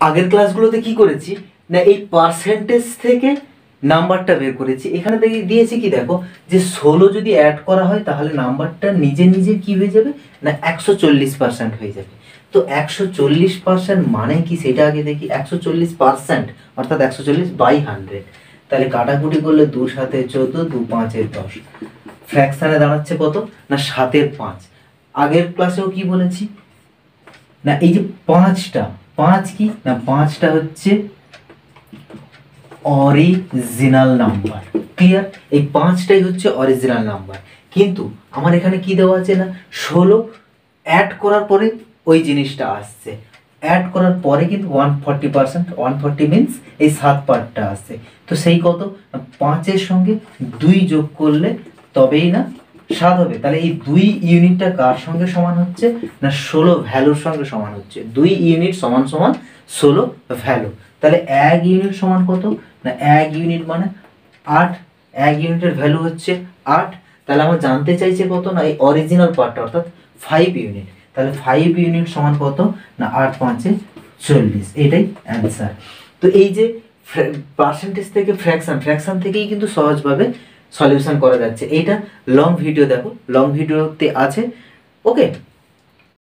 আগের ক্লাসগুলোতে কি করেছি না এই পার্সেন্টেজ থেকে নাম্বারটা বের করেছি। এখানে দিয়েছি কি দেখো যে 16 যদি অ্যাড করা হয় তাহলে নাম্বারটা নিজে নিজে কি হয়ে যাবে না 140% হয়ে যাবে। তো 140% মানে কি সেটা আগে দেখি। 140% অর্থাৎ 140/100, তাহলে কাটাকুটি করলে 2 7 14, 2 5 10, ফ্র্যাকশনে দাঁড়াচ্ছে কত না 7 5। আগের ক্লাসেও কি বলেছি না এই যে 5টা, 5 কি না 5টা হচ্ছে অরিজিনাল নাম্বার। ক্লিয়ার? এই 5টাই হচ্ছে অরিজিনাল নাম্বার। কিন্তু আমার এখানে কি দেওয়া আছে না 16 অ্যাড করার পরে ওই জিনিসটা আসছে, অ্যাড করার পরে কিন্তু 140%, 140 মিনস এই 7 পার্টটা আসছে। তো সেই কত 5-এর সঙ্গে 2 যোগ করলে তবেই না 7 হবে। তাহলে এই 2 ইউনিটটা কার সঙ্গে সমান হচ্ছে না 16 ভ্যালুর সঙ্গে সমান হচ্ছে। 2 ইউনিট সমান সমান 16 ভ্যালু। তাহলে 1 ইউনিট সমান কত না 1 ইউনিট মানে 8, 1 ইউনিটের ভ্যালু হচ্ছে 8। তাহলে আমার জানতে চাইছে কত না এই অরিজিনাল পার্টটা অর্থাৎ 5 ইউনিট। তাহলে 5 ইউনিট সমান কত না 8 5 40, এটাই অ্যান্সার। তো এই যে পার্সেন্টেজ থেকে ফ্র্যাকশন থেকেই কিন্তু সহজভাবে সলিউশন করা যাচ্ছে। এইটা লং ভিডিও দেখো, লং ভিডিওতে আছে। ওকে।